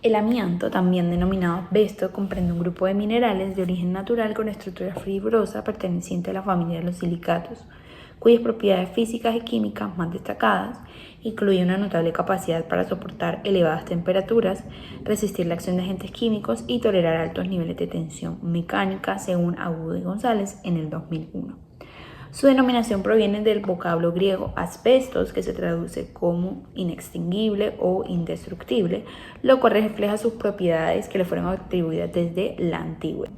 El amianto, también denominado asbesto, comprende un grupo de minerales de origen natural con estructura fibrosa perteneciente a la familia de los silicatos, cuyas propiedades físicas y químicas más destacadas incluyen una notable capacidad para soportar elevadas temperaturas, resistir la acción de agentes químicos y tolerar altos niveles de tensión mecánica, según Agudo y González en el 2001. Su denominación proviene del vocablo griego asbestos, que se traduce como inextinguible o indestructible, lo cual refleja sus propiedades que le fueron atribuidas desde la antigüedad.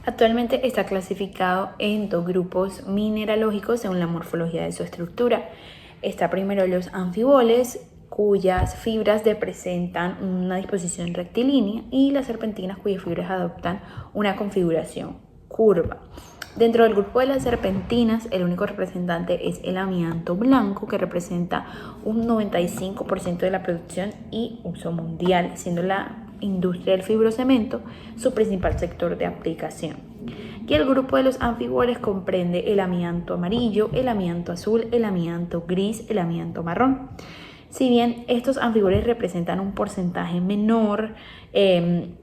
Actualmente está clasificado en dos grupos mineralógicos según la morfología de su estructura. Está primero los anfiboles, cuyas fibras presentan una disposición rectilínea, y las serpentinas, cuyas fibras adoptan una configuración curva. Dentro del grupo de las serpentinas, el único representante es el amianto blanco, que representa un 95% de la producción y uso mundial, siendo la industria del fibrocemento su principal sector de aplicación. Y el grupo de los anfiboles comprende el amianto amarillo, el amianto azul, el amianto gris, el amianto marrón. Si bien estos anfiboles representan un porcentaje menor que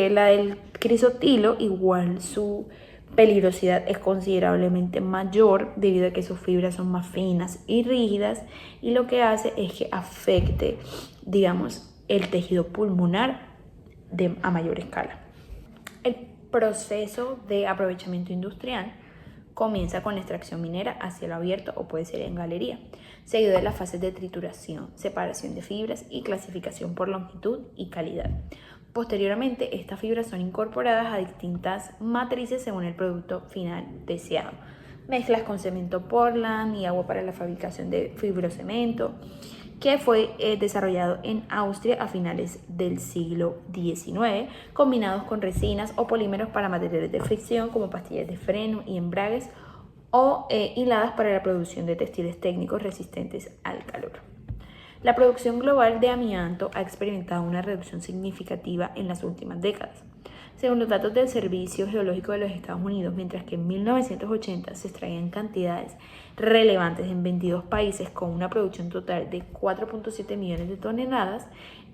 la del crisotilo, igual su peligrosidad es considerablemente mayor debido a que sus fibras son más finas y rígidas, y lo que hace es que afecte, el tejido pulmonar a mayor escala. El proceso de aprovechamiento industrial comienza con la extracción minera a cielo abierto o puede ser en galería, seguido de las fases de trituración, separación de fibras y clasificación por longitud y calidad. Posteriormente, estas fibras son incorporadas a distintas matrices según el producto final deseado. Mezclas con cemento Portland y agua para la fabricación de fibrocemento, que fue desarrollado en Austria a finales del siglo XIX, combinados con resinas o polímeros para materiales de fricción como pastillas de freno y embragues, o hiladas para la producción de textiles técnicos resistentes al calor. La producción global de amianto ha experimentado una reducción significativa en las últimas décadas. Según los datos del Servicio Geológico de los Estados Unidos, mientras que en 1980 se extraían cantidades relevantes en 22 países con una producción total de 4.7 millones de toneladas,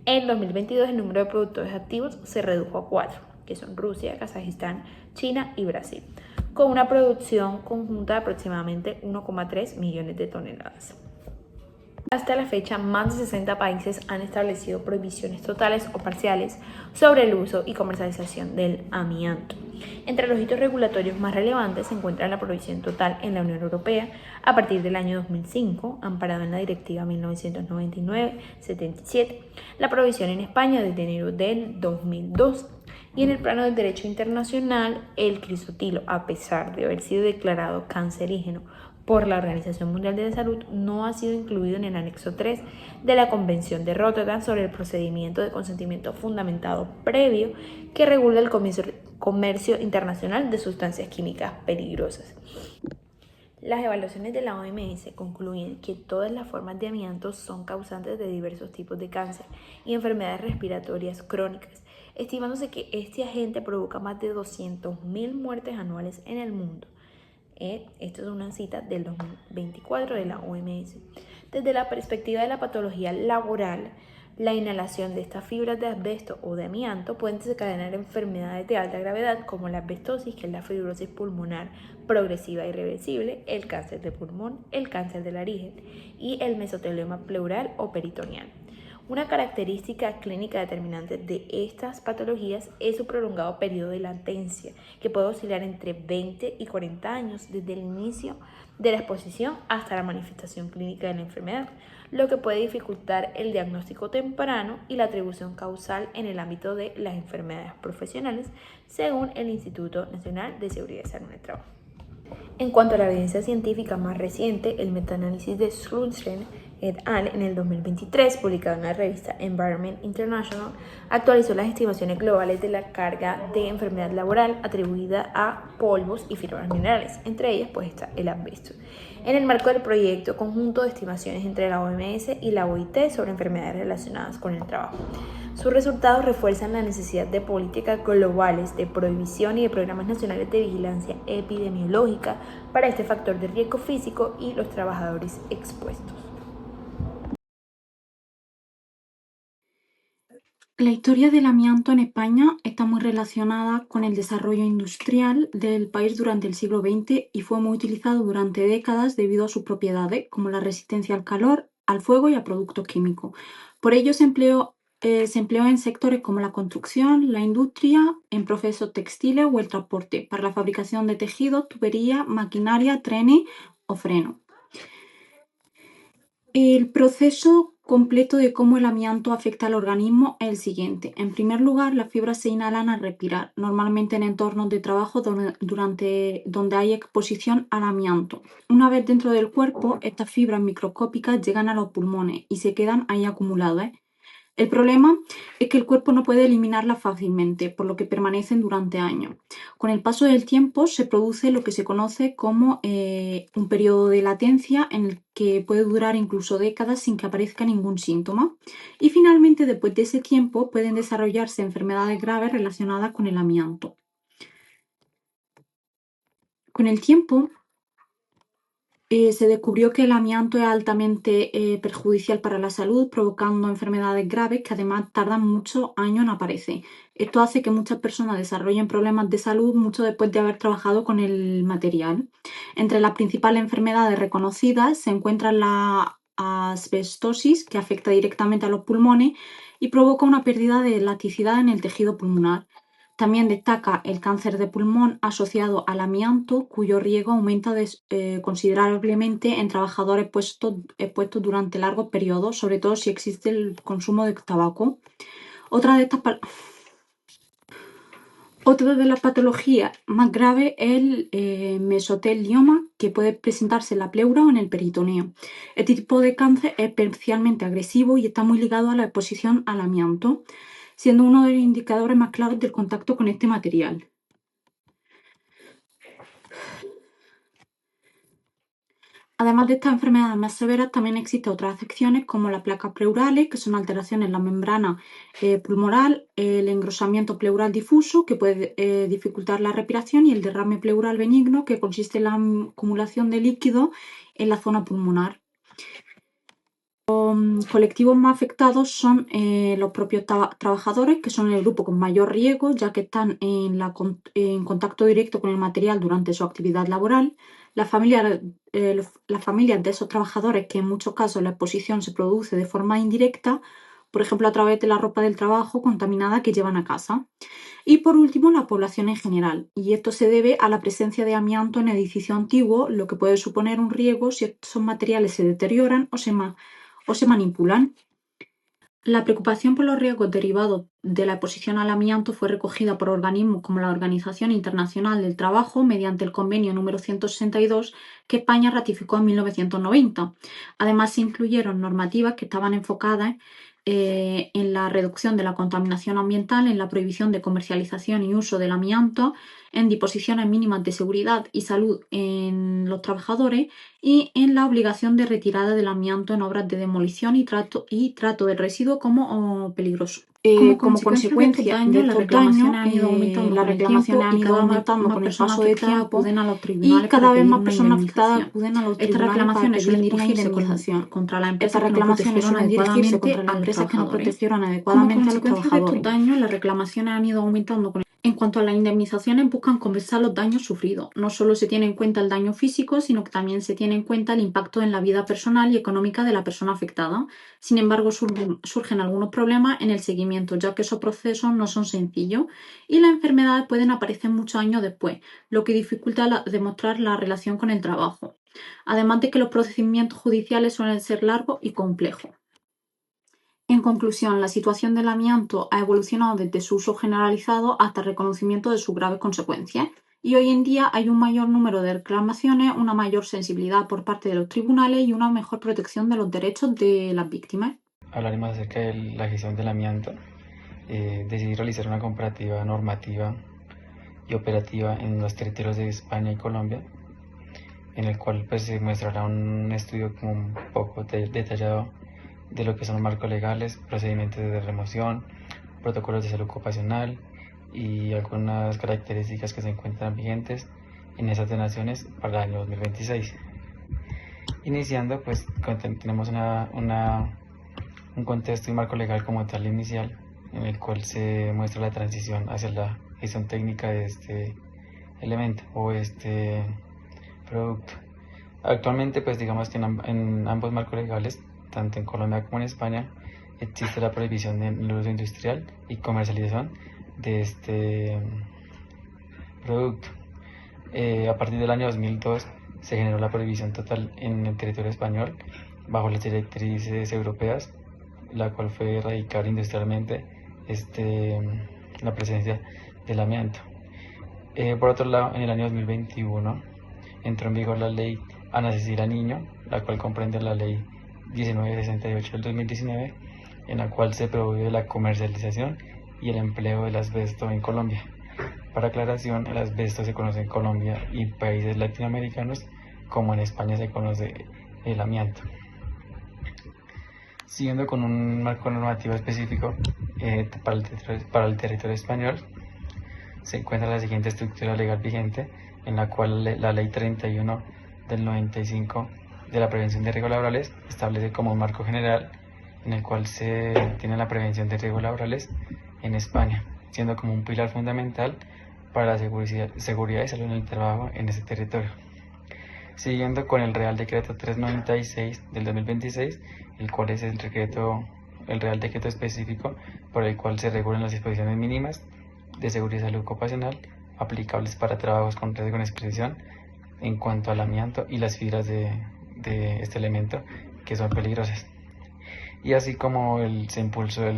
en 2022 el número de productores activos se redujo a 4, que son Rusia, Kazajistán, China y Brasil, con una producción conjunta de aproximadamente 1,3 millones de toneladas. Hasta la fecha, más de 60 países han establecido prohibiciones totales o parciales sobre el uso y comercialización del amianto. Entre los hitos regulatorios más relevantes se encuentra la prohibición total en la Unión Europea a partir del año 2005, amparado en la Directiva 1999/77, la prohibición en España desde enero del 2002, y en el plano del derecho internacional, el crisotilo, a pesar de haber sido declarado cancerígeno por la Organización Mundial de la Salud, no ha sido incluido en el anexo 3 de la Convención de Rotterdam sobre el procedimiento de consentimiento fundamentado previo, que regula el comercio internacional de sustancias químicas peligrosas. Las evaluaciones de la OMS concluyen que todas las formas de amianto son causantes de diversos tipos de cáncer y enfermedades respiratorias crónicas, estimándose que este agente provoca más de 200.000 muertes anuales en el mundo. Esto es una cita del 2024 de la OMS. Desde la perspectiva de la patología laboral, la inhalación de estas fibras de asbesto o de amianto pueden desencadenar enfermedades de alta gravedad como la asbestosis, que es la fibrosis pulmonar progresiva irreversible, el cáncer de pulmón, el cáncer de laringe y el mesotelioma pleural o peritoneal. Una característica clínica determinante de estas patologías es su prolongado periodo de latencia, que puede oscilar entre 20 y 40 años desde el inicio de la exposición hasta la manifestación clínica de la enfermedad, lo que puede dificultar el diagnóstico temprano y la atribución causal en el ámbito de las enfermedades profesionales, según el Instituto Nacional de Seguridad y Salud en el Trabajo. En cuanto a la evidencia científica más reciente, el metaanálisis de Slunsen et al. En el 2023, publicado en la revista Environment International, actualizó las estimaciones globales de la carga de enfermedad laboral atribuida a polvos y fibras minerales. Entre ellas está el asbesto, en el marco del proyecto conjunto de estimaciones entre la OMS y la OIT sobre enfermedades relacionadas con el trabajo. Sus resultados refuerzan la necesidad de políticas globales de prohibición y de programas nacionales de vigilancia epidemiológica para este factor de riesgo físico y los trabajadores expuestos. La historia del amianto en España está muy relacionada con el desarrollo industrial del país durante el siglo XX y fue muy utilizado durante décadas debido a sus propiedades, como la resistencia al calor, al fuego y a productos químicos. Por ello se empleó en sectores como la construcción, la industria, en procesos textiles o el transporte, para la fabricación de tejidos, tuberías, maquinaria, trenes o frenos. El proceso completo de cómo el amianto afecta al organismo es el siguiente. En primer lugar, las fibras se inhalan al respirar, normalmente en entornos de trabajo donde hay exposición al amianto. Una vez dentro del cuerpo, estas fibras microscópicas llegan a los pulmones y se quedan ahí acumuladas. El problema es que el cuerpo no puede eliminarlas fácilmente, por lo que permanecen durante años. Con el paso del tiempo se produce lo que se conoce como un periodo de latencia en el que puede durar incluso décadas sin que aparezca ningún síntoma. Y finalmente, después de ese tiempo, pueden desarrollarse enfermedades graves relacionadas con el amianto. Con el tiempo, se descubrió que el amianto es altamente perjudicial para la salud, provocando enfermedades graves que además tardan muchos años en aparecer. Esto hace que muchas personas desarrollen problemas de salud mucho después de haber trabajado con el material. Entre las principales enfermedades reconocidas se encuentran la asbestosis, que afecta directamente a los pulmones y provoca una pérdida de elasticidad en el tejido pulmonar. También destaca el cáncer de pulmón asociado al amianto, cuyo riesgo aumenta considerablemente en trabajadores expuestos durante largos periodos, sobre todo si existe el consumo de tabaco. Otra de las patologías más graves es el mesotelioma, que puede presentarse en la pleura o en el peritoneo. Este tipo de cáncer es especialmente agresivo y está muy ligado a la exposición al amianto, siendo uno de los indicadores más claros del contacto con este material. Además de estas enfermedades más severas, también existen otras afecciones como las placas pleurales, que son alteraciones en la membrana pulmonar, el engrosamiento pleural difuso, que puede dificultar la respiración, y el derrame pleural benigno, que consiste en la acumulación de líquido en la zona pulmonar. Los colectivos más afectados son los propios trabajadores, que son el grupo con mayor riesgo, ya que están en contacto directo con el material durante su actividad laboral. Las familias de esos trabajadores, que en muchos casos la exposición se produce de forma indirecta, por ejemplo a través de la ropa del trabajo contaminada que llevan a casa. Y por último, la población en general. Y esto se debe a la presencia de amianto en edificios antiguos, lo que puede suponer un riesgo si estos materiales se deterioran o se manipulan. La preocupación por los riesgos derivados de la exposición al amianto fue recogida por organismos como la Organización Internacional del Trabajo mediante el convenio número 162 que España ratificó en 1990. Además, se incluyeron normativas que estaban enfocadas en la reducción de la contaminación ambiental, en la prohibición de comercialización y uso del amianto, en disposiciones mínimas de seguridad y salud en los trabajadores y en la obligación de retirada del amianto en obras de demolición y trato del residuo como peligroso. Como consecuencia de estos daños, las reclamaciones han ido aumentando con el paso del tiempo y cada vez más personas afectadas acuden a los tribunales para pedir una indemnización. Estas reclamaciones suelen dirigirse contra las empresas que no protegieron adecuadamente a los trabajadores. Las reclamaciones han ido aumentando en cuanto a las indemnizaciones, buscan compensar los daños sufridos. No solo se tiene en cuenta el daño físico, sino que también se tiene en cuenta el impacto en la vida personal y económica de la persona afectada. Sin embargo, surgen algunos problemas en el seguimiento, ya que esos procesos no son sencillos y las enfermedades pueden aparecer muchos años después, lo que dificulta demostrar la relación con el trabajo. Además de que los procedimientos judiciales suelen ser largos y complejos. En conclusión, la situación del amianto ha evolucionado desde su uso generalizado hasta el reconocimiento de sus graves consecuencias, y hoy en día hay un mayor número de reclamaciones, una mayor sensibilidad por parte de los tribunales y una mejor protección de los derechos de las víctimas. Hablaremos acerca de la gestión del amianto. Decidí realizar una comparativa normativa y operativa en los territorios de España y Colombia, en el cual pues, se muestrará un estudio como un poco detallado de lo que son los marcos legales, procedimientos de remoción, protocolos de salud ocupacional y algunas características que se encuentran vigentes en esas naciones para el año 2026. Iniciando, pues tenemos un contexto y marco legal como tal inicial, en el cual se muestra la transición hacia la gestión técnica de este elemento o este producto. Actualmente, pues digamos que en ambos marcos legales, tanto en Colombia como en España, existe la prohibición del uso industrial y comercialización de este producto. A partir del año 2002 se generó la prohibición total en el territorio español bajo las directrices europeas, la cual fue erradicar industrialmente la presencia del amianto. Por otro lado, en el año 2021 entró en vigor la ley a nacer a niño, la cual comprende la ley 1968 del 2019, en la cual se prohíbe la comercialización y el empleo del asbesto en Colombia. Para aclaración, el asbesto se conoce en Colombia y países latinoamericanos como en España se conoce el amianto. Siguiendo con un marco normativo específico para el territorio español, se encuentra la siguiente estructura legal vigente, en la cual la Ley 31 del 95 de la prevención de riesgos laborales establece como un marco general en el cual se tiene la prevención de riesgos laborales en España, siendo como un pilar fundamental para la seguridad y salud en el trabajo en ese territorio. Siguiendo con el Real Decreto 396 del 2026, el cual es el Real Decreto específico por el cual se regulan las disposiciones mínimas de seguridad y salud ocupacional aplicables para trabajos con riesgo en exposición en cuanto al amianto y las fibras de este elemento que son peligrosas. Y así como se impulsó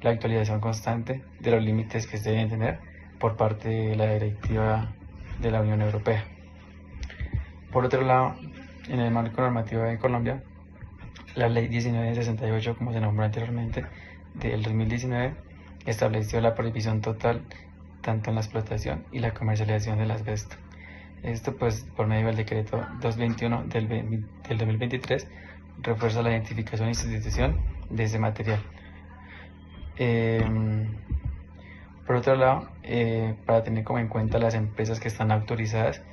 la actualización constante de los límites que se deben tener por parte de la directiva de la Unión Europea. Por otro lado, en el marco normativo de Colombia, la Ley 1968, como se nombró anteriormente, del 2019, estableció la prohibición total tanto en la explotación y la comercialización del asbesto. Esto pues por medio del decreto 221 del 2023 refuerza la identificación y sustitución de ese material. Por otro lado, para tener como en cuenta las empresas que están autorizadas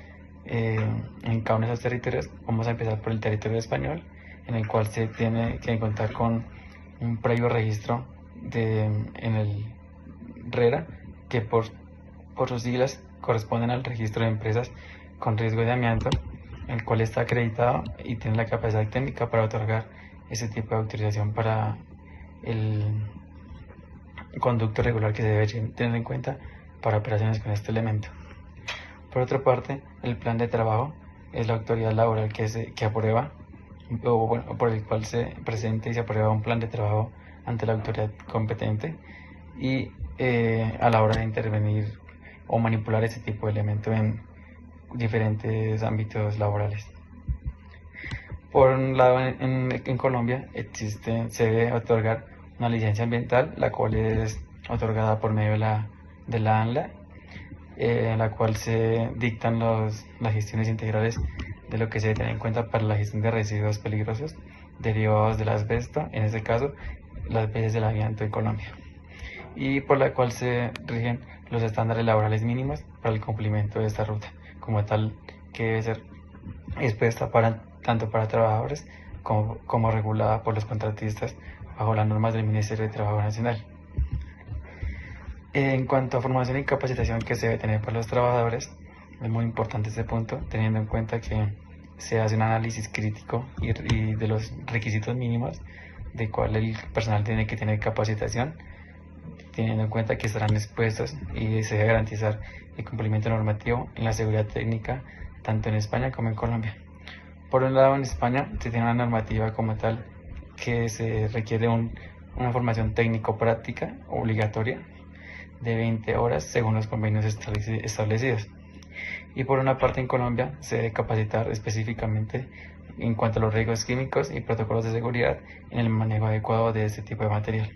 en cada uno de esos territorios, vamos a empezar por el territorio español, en el cual se tiene que contar con un previo registro en el RERA, que por sus siglas corresponden al registro de empresas con riesgo de amianto, el cual está acreditado y tiene la capacidad técnica para otorgar ese tipo de autorización para el conducto regular que se debe tener en cuenta para operaciones con este elemento. Por otra parte, el plan de trabajo es la autoridad laboral que aprueba o por el cual se presenta y se aprueba un plan de trabajo ante la autoridad competente y a la hora de intervenir o manipular ese tipo de elemento en diferentes ámbitos laborales. Por un lado, en Colombia se debe otorgar una licencia ambiental, la cual es otorgada por medio de la ANLA, en la cual se dictan las gestiones integrales de lo que se debe tener en cuenta para la gestión de residuos peligrosos derivados del asbesto, en este caso las veces del amianto en Colombia, y por la cual se rigen los estándares laborales mínimos para el cumplimiento de esta ruta, como tal que debe ser expuesta tanto para trabajadores como regulada por los contratistas bajo las normas del Ministerio de Trabajo Nacional. En cuanto a formación y capacitación que se debe tener para los trabajadores, es muy importante este punto, teniendo en cuenta que se hace un análisis crítico y de los requisitos mínimos de cuál el personal tiene que tener capacitación, teniendo en cuenta que estarán expuestos y se debe garantizar el cumplimiento normativo en la seguridad técnica tanto en España como en Colombia. Por un lado, en España se tiene una normativa como tal que se requiere una formación técnico-práctica obligatoria de 20 horas según los convenios establecidos. Y por una parte, en Colombia se debe capacitar específicamente en cuanto a los riesgos químicos y protocolos de seguridad en el manejo adecuado de este tipo de material.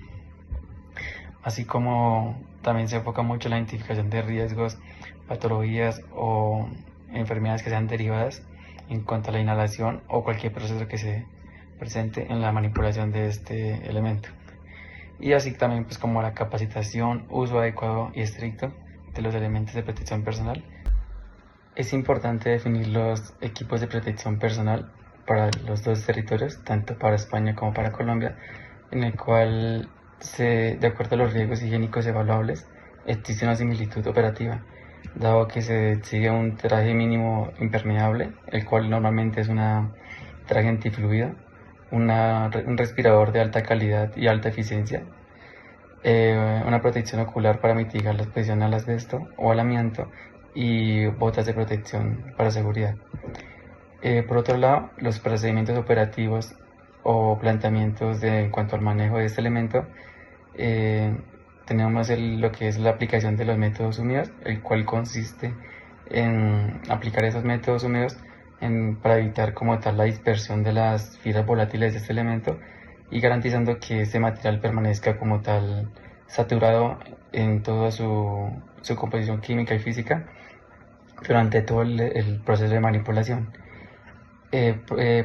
Así como también se enfoca mucho en la identificación de riesgos, patologías o enfermedades que sean derivadas en cuanto a la inhalación o cualquier proceso que se presente en la manipulación de este elemento. Y así también pues como la capacitación, uso adecuado y estricto de los elementos de protección personal. Es importante definir los equipos de protección personal para los dos territorios, tanto para España como para Colombia, en el cual de acuerdo a los riesgos higiénicos evaluables, existe una similitud operativa, dado que se sigue un traje mínimo impermeable, el cual normalmente es una traje antifluido, un respirador de alta calidad y alta eficiencia, una protección ocular para mitigar la exposición al asbesto o al amianto y botas de protección para seguridad. Por otro lado, los procedimientos operativos o planteamientos en cuanto al manejo de este elemento, tenemos lo que es la aplicación de los métodos húmedos, el cual consiste en aplicar esos métodos húmedos para evitar como tal la dispersión de las fibras volátiles de este elemento y garantizando que este material permanezca como tal saturado en toda su composición química y física durante todo el proceso de manipulación.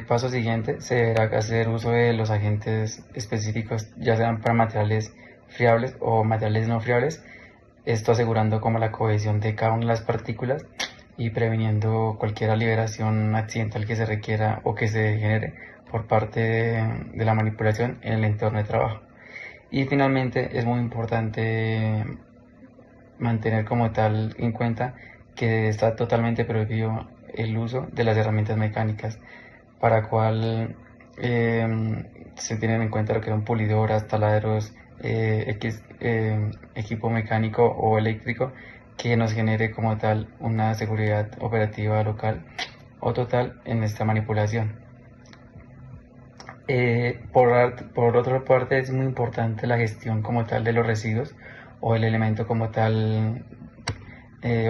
Paso siguiente, se deberá hacer uso de los agentes específicos, ya sean para materiales friables o materiales no friables, esto asegurando como la cohesión de cada una de las partículas y previniendo cualquier liberación accidental que se requiera o que se genere por parte de la manipulación en el entorno de trabajo. Y finalmente es muy importante mantener como tal en cuenta que está totalmente prohibido el uso de las herramientas mecánicas, para cual se tienen en cuenta lo que son pulidoras, taladros, equipo mecánico o eléctrico que nos genere como tal una seguridad operativa local o total en esta manipulación. Por otra parte, es muy importante la gestión como tal de los residuos o el elemento como tal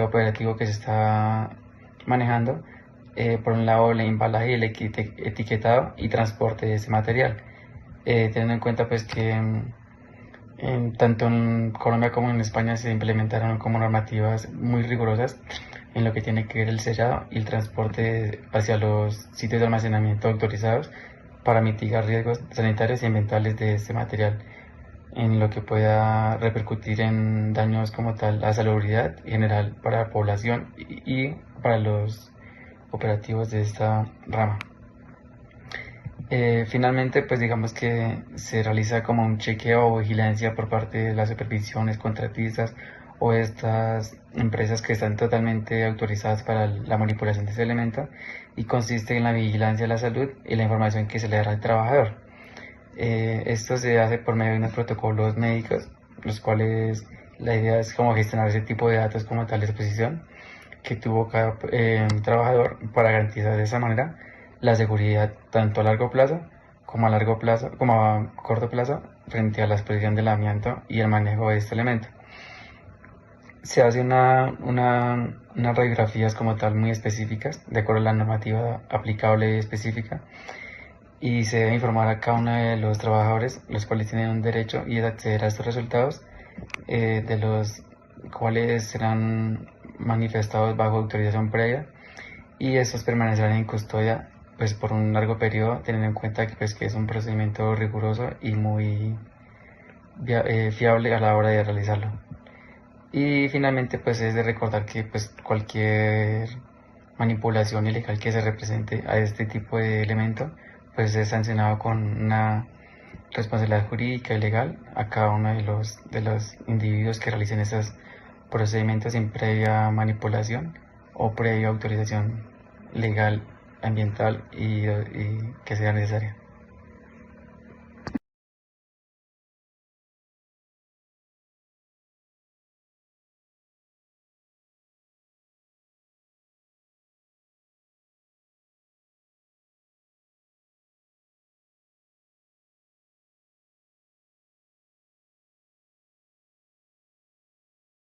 operativo que se está manejando. Por un lado, el embalaje y el etiquetado y transporte de ese material, teniendo en cuenta pues que tanto en Colombia como en España se implementaron como normativas muy rigurosas en lo que tiene que ver el sellado y el transporte hacia los sitios de almacenamiento autorizados para mitigar riesgos sanitarios y ambientales de este material, en lo que pueda repercutir en daños como tal a la salubridad general para la población y para los operativos de esta rama. Finalmente, pues digamos que se realiza como un chequeo o vigilancia por parte de las supervisiones, contratistas o estas empresas que están totalmente autorizadas para la manipulación de ese elemento, y consiste en la vigilancia de la salud y la información que se le dará al trabajador. Esto se hace por medio de unos protocolos médicos, los cuales la idea es como gestionar ese tipo de datos como tal de exposición que tuvo cada trabajador para garantizar de esa manera la seguridad tanto a largo plazo como a corto plazo frente a la exposición del amianto y el manejo de este elemento. Se hace unas radiografías como tal muy específicas de acuerdo a la normativa aplicable específica, y se debe informar a cada uno de los trabajadores, los cuales tienen un derecho y es acceder a estos resultados, de los cuales serán manifestados bajo autorización previa, y estos permanecerán en custodia pues por un largo periodo, teniendo en cuenta que es un procedimiento riguroso y muy fiable a la hora de realizarlo. Y finalmente pues es de recordar que pues cualquier manipulación ilegal que se represente a este tipo de elemento pues es sancionado con una responsabilidad jurídica y legal a cada uno de los individuos que realicen esos procedimientos sin previa manipulación o previa autorización legal, ambiental y que sea necesaria.